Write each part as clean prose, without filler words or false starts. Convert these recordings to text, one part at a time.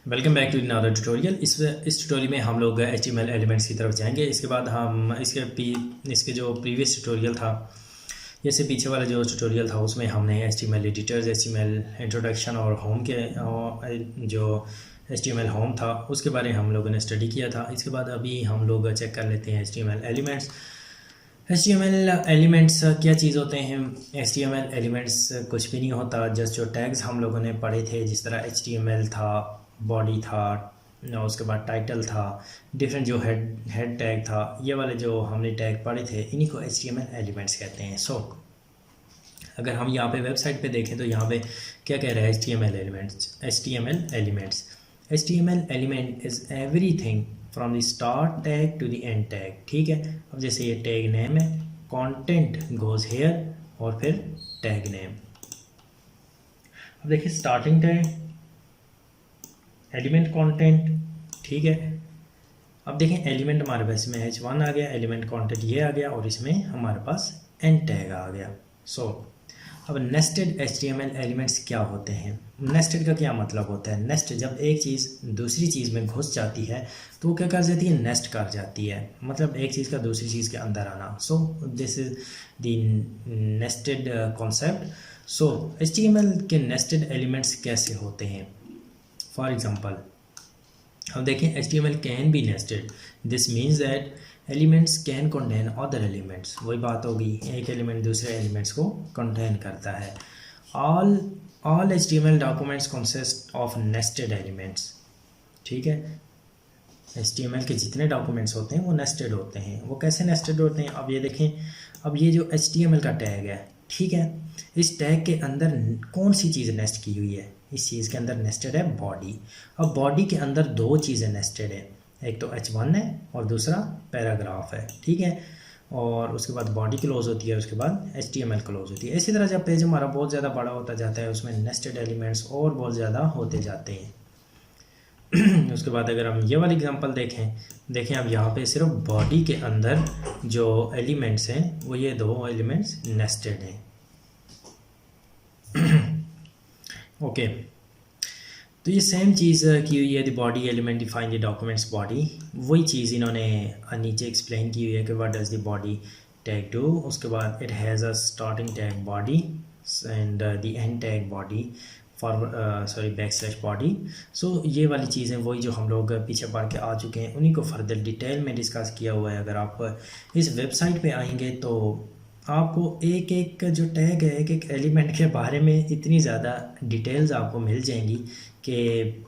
Welcome back to another tutorial. इस tutorial में हम लोग HTML एलिमेंट्स की तरफ जाएंगे। इसके बाद हम इसके जो प्रीवियस ट्यूटोरियल था, जैसे पीछे वाला जो ट्यूटोरियल था उसमें हमने HTML एडिटर्स, HTML इंट्रोडक्शन और होम के जो HTML होम था उसके बारे में हम लोगों ने स्टडी किया था। इसके बाद अभी हम लोग चेक कर लेते हैं HTML एलिमेंट्स। HTML एलिमेंट्स क्या चीज़ होते हैं? HTML एलिमेंट्स कुछ भी नहीं होता, जस्ट जो टैग्स हम लोगों ने पढ़े थे, जिस तरह HTML था, बॉडी था, उसके बाद टाइटल था, डिफरेंट जो हेड टैग था, ये वाले जो हमने टैग पढ़े थे इन्हीं को HTML एलिमेंट्स कहते हैं। सो अगर हम यहाँ पे वेबसाइट पे देखें तो यहाँ पे क्या कह रहा है HTML elements. HTML element is everything from the start tag to the end tag. ठीक है, अब जैसे ये टैग नेम है, कंटेंट गोज हेयर और फिर टैग नेम। अब देखिए स्टार्टिंग टैग, एलिमेंट कंटेंट, ठीक है। अब देखें एलिमेंट हमारे पास में H1 आ गया, एलिमेंट कंटेंट ये आ गया और इसमें हमारे पास एंड टैग आ गया। सो अब नेस्टेड HTML एलिमेंट्स क्या होते हैं? नेस्टेड का क्या मतलब होता है? नेस्ट, जब एक चीज़ दूसरी चीज़ में घुस जाती है तो वो क्या कर जाती है? नेस्ट कर जाती है, मतलब एक चीज़ का दूसरी चीज़ के अंदर आना। So this is the nested concept. So HTML के नेस्टेड एलिमेंट्स कैसे होते हैं? फॉर एग्जाम्पल अब देखें HTML can be nested. This means that elements can contain other elements. वही बात होगी, एक एलिमेंट दूसरे एलिमेंट्स को कंटेन करता है। All HTML documents consist of nested elements. ठीक है, HTML के जितने डॉक्यूमेंट्स होते हैं वो नेस्टेड होते हैं। वो कैसे नेस्टेड होते हैं? अब ये देखें, अब ये जो HTML का टैग है, ठीक है, इस टैग के अंदर कौन सी चीज़ नेस्ट की हुई है? इस चीज़ के अंदर नेस्टेड है बॉडी। अब बॉडी के अंदर दो चीज़ें नेस्टेड है, एक तो H1 है और दूसरा पैराग्राफ है। ठीक है, और उसके बाद बॉडी क्लोज होती है, उसके बाद HTML क्लोज होती है। इसी तरह जब पेज हमारा बहुत ज़्यादा बड़ा होता जाता है उसमें नेस्टेड एलिमेंट्स और बहुत ज़्यादा होते जाते हैं। उसके बाद अगर हम ये वाली एग्जांपल देखें अब यहाँ पे सिर्फ बॉडी के अंदर जो एलिमेंट्स हैं वो ये दो एलिमेंट्स नेस्टेड हैं। ओके, तो ये सेम चीज़ की हुई है, the body element define the documents body. वही चीज़ इन्होंने नीचे एक्सप्लेन की हुई है कि what does the body tag do. उसके बाद it has a starting tag body and the end tag body backslash body. So ये वाली चीज़ें वही जो हम लोग पीछे पढ़ के आ चुके हैं, उन्हीं को फर्दर डिटेल में डिस्कस किया हुआ है। अगर आप इस वेबसाइट पे आएंगे तो आपको एक एक जो टैग है, एक एक एलिमेंट के बारे में इतनी ज़्यादा डिटेल्स आपको मिल जाएंगी कि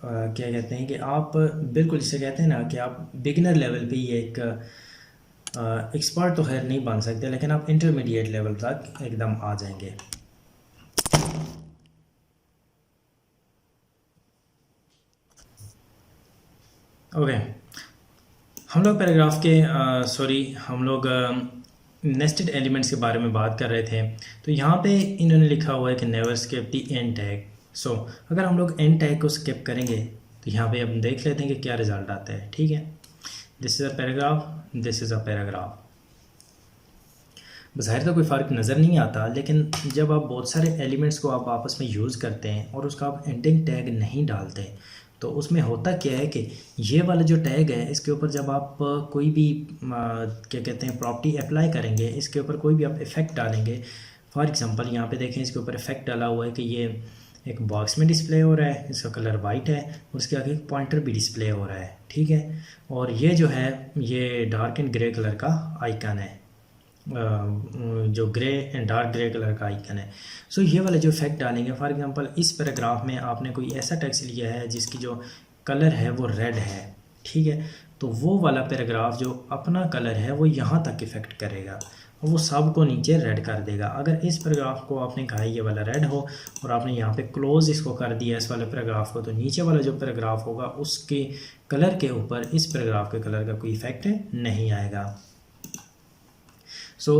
क्या कहते हैं कि आप बिल्कुल जिसे कहते हैं ना कि आप बिगिनर लेवल पे ही एक एक्सपर्ट तो खैर नहीं बन सकते, लेकिन आप इंटरमीडिएट लेवल तक एकदम आ जाएंगे। ओके, हम लोग पैराग्राफ के हम लोग नेस्टेड एलिमेंट्स के बारे में बात कर रहे थे। तो यहाँ पे इन्होंने लिखा हुआ है कि never skip the end tag. So अगर हम लोग एंड टैग को स्किप करेंगे तो यहाँ पे हम देख लेते हैं कि क्या रिजल्ट आता है। ठीक है, this is a paragraph, this is a paragraph. बाहर तो कोई फ़र्क नज़र नहीं आता, लेकिन जब आप बहुत सारे एलिमेंट्स को आप आपस में यूज़ करते हैं और उसका आप एंडिंग टैग नहीं डालते तो उसमें होता क्या है कि ये वाला जो टैग है इसके ऊपर जब आप कोई भी क्या कहते हैं प्रॉपर्टी अप्लाई करेंगे, इसके ऊपर कोई भी आप इफ़ेक्ट डालेंगे। फॉर एग्जांपल यहाँ पे देखें, इसके ऊपर इफ़ेक्ट डाला हुआ है कि ये एक बॉक्स में डिस्प्ले हो रहा है, इसका कलर वाइट है और उसके आगे एक पॉइंटर भी डिस्प्ले हो रहा है। ठीक है, और ये जो है ये डार्क एंड ग्रे कलर का आइकन है, जो grey and dark grey colour का आइकन है। सो ये वाले जो इफेक्ट डालेंगे, फॉर एग्जांपल इस पैराग्राफ में आपने कोई ऐसा टेक्स्ट लिया है जिसकी जो कलर है वो रेड है, ठीक है, तो वो वाला पैराग्राफ जो अपना कलर है वो यहाँ तक इफेक्ट करेगा और वो सब को नीचे रेड कर देगा। अगर इस पैराग्राफ को आपने कहा ये वाला रेड हो और आपने यहाँ पे क्लोज इसको कर दिया इस वाले पैराग्राफ को, तो नीचे वाला जो पैराग्राफ होगा उसके कलर के ऊपर इस पैराग्राफ के कलर का कोई इफेक्ट नहीं आएगा। सो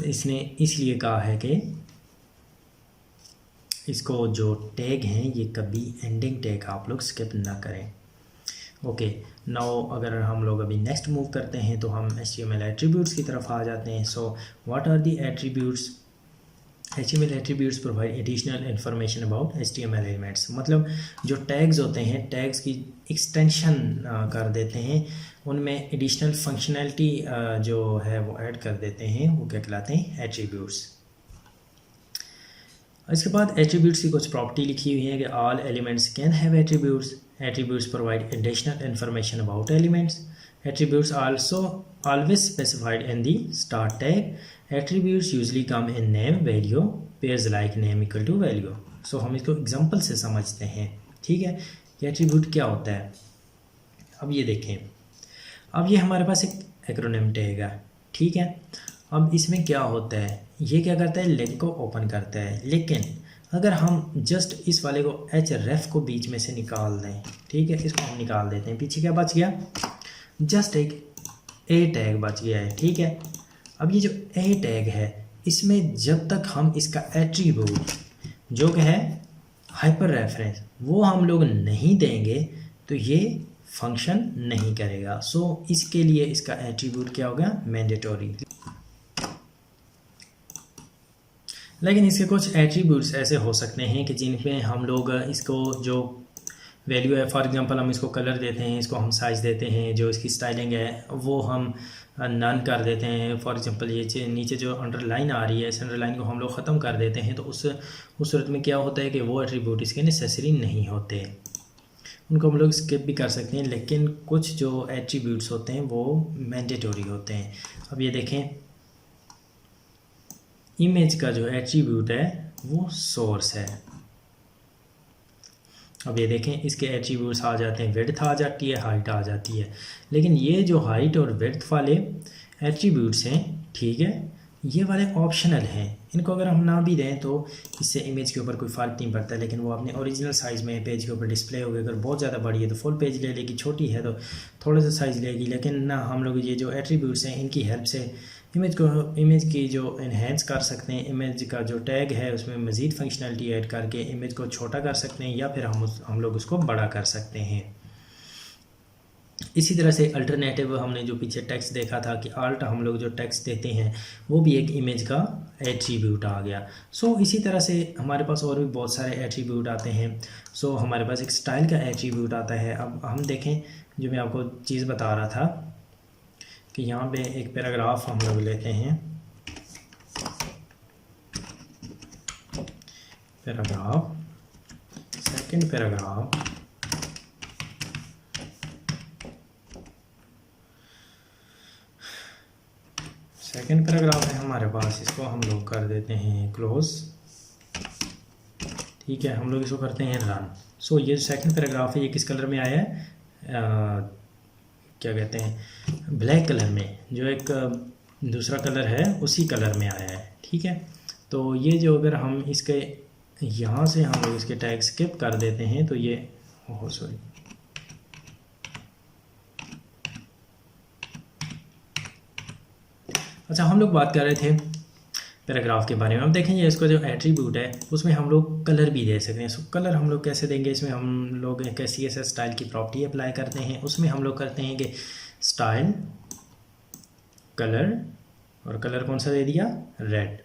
इसने इसलिए कहा है कि इसको जो टैग हैं ये कभी एंडिंग टैग आप लोग स्किप ना करें। ओके, नाउ अगर हम लोग अभी नेक्स्ट मूव करते हैं तो हम HTML एट्रीब्यूट्स की तरफ आ जाते हैं। So what are the attributes? HTML attributes provide additional information about HTML elements, मतलब जो टैग्स होते हैं टैग्स की एक्सटेंशन कर देते हैं, उनमें एडिशनल फंक्शनैलिटी जो है वो ऐड कर देते हैं, वो क्या कहलाते हैं, एट्रीब्यूट्स। इसके बाद एट्रीब्यूट्स की कुछ प्रॉपर्टी लिखी हुई है कि all elements can have attributes, attributes provide additional information about elements, attributes also always specified in the start tag, attributes usually come in name value pairs like name equal to value। so हम इसको example से समझते हैं, ठीक है, कि attribute क्या होता है। अब ये देखें, अब ये हमारे पास एक एक्रोनिम टैग है, ठीक है। अब इसमें क्या होता है, ये क्या करता है, लेग को ओपन करता है, लेकिन अगर हम जस्ट इस वाले को href को बीच में से निकाल दें, ठीक है, इसको हम निकाल देते हैं, पीछे क्या बच गया, जस्ट एक ए टैग बच गया है, ठीक है। अब ये जो ए टैग है, इसमें जब तक हम इसका एट्रीब्यूट जो कि है हाइपर रेफरेंस वो हम लोग नहीं देंगे तो ये फंक्शन नहीं करेगा। सो इसके लिए इसका एट्रीब्यूट क्या होगा, मैंडेटोरी। लेकिन इसके कुछ एट्रीब्यूट्स ऐसे हो सकते हैं कि जिनमें हम लोग इसको जो वैल्यू है, फॉर एग्जांपल हम इसको कलर देते हैं, इसको हम साइज़ देते हैं, जो इसकी स्टाइलिंग है वो हम नन कर देते हैं। फॉर एग्जांपल ये नीचे जो अंडरलाइन आ रही है, इस अंडरलाइन को हम लोग ख़त्म कर देते हैं, तो उस सूरत में क्या होता है कि वो एट्रीब्यूट इसके नेसेसरी नहीं होते, उनको हम लोग स्किप भी कर सकते हैं। लेकिन कुछ जो एट्रीब्यूट्स होते हैं वो मैंडेटोरी होते हैं। अब ये देखें, इमेज का जो एट्रीब्यूट है वो सोर्स है। अब ये देखें, इसके एट्रीब्यूट्स आ जाते हैं, विड्थ आ जाती है, हाइट आ जाती है। लेकिन ये जो हाइट और विड्थ वाले एट्रीब्यूट्स हैं, ठीक है, ये वाले ऑप्शनल हैं, इनको अगर हम ना भी दें तो इससे इमेज के ऊपर कोई फ़र्क नहीं पड़ता, लेकिन वो अपने ओरिजिनल साइज़ में पेज के ऊपर डिस्प्ले होगी। अगर बहुत ज़्यादा बड़ी है तो फुल पेज ले लेगी, छोटी है तो थोड़ा सा साइज़ लेगी। लेकिन ना, हम लोग ये जो एट्रीब्यूट्स हैं इनकी हेल्प से इमेज की जो इन्हेंस कर सकते हैं, इमेज का जो टैग है उसमें मज़ीद फंक्शनलिटी ऐड करके इमेज को छोटा कर सकते हैं, या फिर हम लोग उसको बड़ा कर सकते हैं। इसी तरह से अल्टरनेटिव हमने जो पीछे टेक्स्ट देखा था कि आल्ट हम लोग जो टेक्स्ट देते हैं वो भी एक इमेज का एट्रीब्यूट आ गया। सो इसी तरह से हमारे पास और भी बहुत सारे एट्रीब्यूट आते हैं। सो हमारे पास एक स्टाइल का एट्रीब्यूट आता है। अब हम देखें, जो मैं आपको चीज़ बता रहा था कि यहाँ पे एक पैराग्राफ हम लोग लेते हैं, paragraph, second paragraph, second paragraph है हमारे पास, इसको हम लोग कर देते हैं क्लोज, ठीक है, हम लोग इसको करते हैं रन। सो ये सेकंड पैराग्राफ है, ये किस कलर में आया है, क्या कहते हैं, ब्लैक कलर में, जो एक दूसरा कलर है उसी कलर में आया है, ठीक है। तो ये जो अगर हम इसके यहाँ से हम लोग इसके टैग स्किप कर देते हैं तो ये सॉरी, अच्छा, हम लोग बात कर रहे थे पैराग्राफ के बारे में। अब देखेंगे इसको जो एट्रीब्यूट है उसमें हम लोग कलर भी दे सकते हैं। सो कलर हम लोग कैसे देंगे, इसमें हम लोग एक CSS स्टाइल की प्रॉपर्टी अप्लाई करते हैं। उसमें हम लोग करते हैं कि स्टाइल कलर, और कलर कौन सा दे दिया, रेड,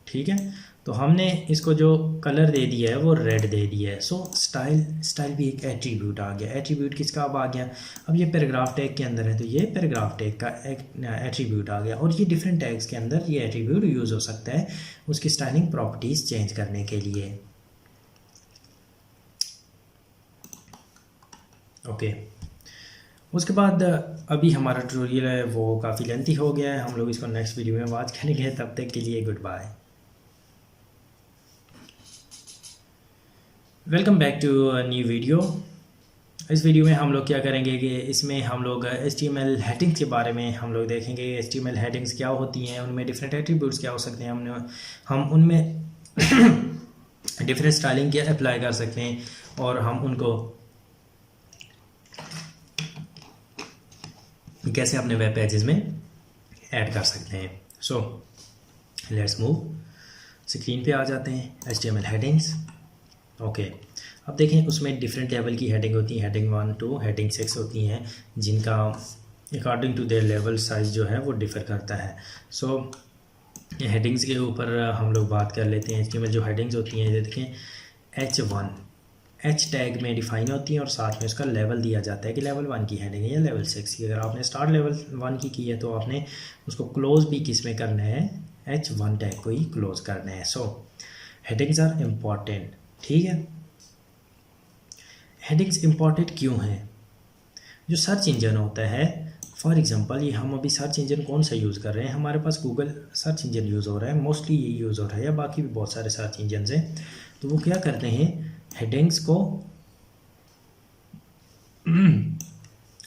ठीक है। तो हमने इसको जो कलर दे दिया है वो रेड दे दिया है। सो स्टाइल भी एक एट्रीब्यूट आ गया। एट्रीब्यूट किसका अब आ गया, अब ये पैराग्राफ टैग के अंदर है तो ये पैराग्राफ टैग का एक एट्रीब्यूट आ गया। और ये डिफरेंट टैग्स के अंदर ये एट्रीब्यूट यूज़ हो सकता है उसकी स्टाइलिंग प्रॉपर्टीज़ चेंज करने के लिए। ओके, उसके बाद अभी हमारा ट्यूटोरियल है वो काफ़ी लेंथी हो गया है, हम लोग इसको नेक्स्ट वीडियो में वॉच करेंगे। तब तक के लिए goodbye. Welcome back to new video. इस वीडियो में हम लोग क्या करेंगे कि इसमें हम लोग HTML हेडिंग्स के बारे में हम लोग देखेंगे। HTML हेडिंग्स क्या होती हैं, उनमें डिफरेंट एट्रीब्यूट्स क्या हो सकते हैं, हम उनमें डिफरेंट स्टाइलिंग क्या अप्लाई कर सकते हैं, और हम उनको कैसे अपने वेब पेजेस में ऐड कर सकते हैं। सो लेट्स मूव, स्क्रीन पे आ जाते हैं HTML हेडिंग्स। ओके, अब देखें उसमें डिफरेंट लेवल की हेडिंग होती है, हेडिंग 1 to हेडिंग 6 होती हैं, जिनका according to their level size जो है वो डिफ़र करता है। सो हेडिंग्स के ऊपर हम लोग बात कर लेते हैं। HTML जो हेडिंग्स होती हैं, ये देखें H1 H टैग में डिफाइन होती हैं और साथ में उसका लेवल दिया जाता है कि लेवल 1 की हेडिंग है या लेवल 6 की। अगर आपने स्टार्ट लेवल 1 की है तो आपने उसको क्लोज भी किस में करना है, H1 टैग को ही क्लोज करना है। सो हेडिंग्स आर इम्पॉर्टेंट, ठीक है। हेडिंग्स इम्पॉर्टेंट क्यों हैं? जो सर्च इंजन होता है, फॉर एग्जांपल ये हम अभी सर्च इंजन कौन सा यूज़ कर रहे हैं, हमारे पास गूगल सर्च इंजन यूज़ हो रहा है, मोस्टली ये यूज़ हो रहा है, या बाकी भी बहुत सारे सर्च इंजन हैं। तो वो क्या करते हैं, हेडिंग्स को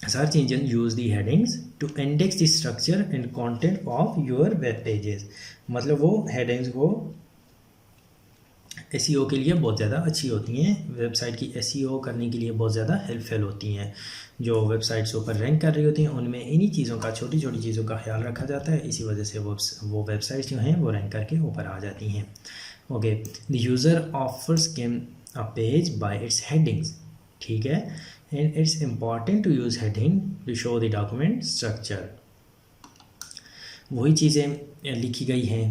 search engine use the headings to index the structure and content of your web pages। मतलब वो हेडिंग्स को SEO के लिए बहुत ज़्यादा अच्छी होती हैं, वेबसाइट की SEO करने के लिए बहुत ज़्यादा हेल्पफुल होती हैं। जो वेबसाइट्स ऊपर रैंक कर रही होती हैं उनमें इन्हीं चीज़ों का, छोटी छोटी चीज़ों का ख्याल रखा जाता है, इसी वजह से वो वेबसाइट्स जो हैं वो रैंक करके ऊपर आ जाती हैं। Okay, the user offers can a page by its headings, ठीक है, and it's important to use heading to show the document structure. वही चीज़ें लिखी गई हैं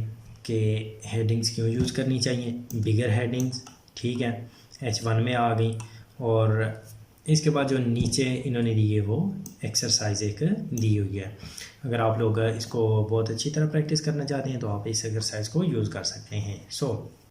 कि हेडिंग्स क्यों यूज़ करनी चाहिए, बिगर हेडिंग्स, ठीक है, H1 में आ गई। और इसके बाद जो नीचे इन्होंने दी है वो एक्सरसाइज एक दी हुई है। अगर आप लोग इसको बहुत अच्छी तरह प्रैक्टिस करना चाहते हैं तो आप इस एक्सरसाइज को यूज़ कर सकते हैं। सो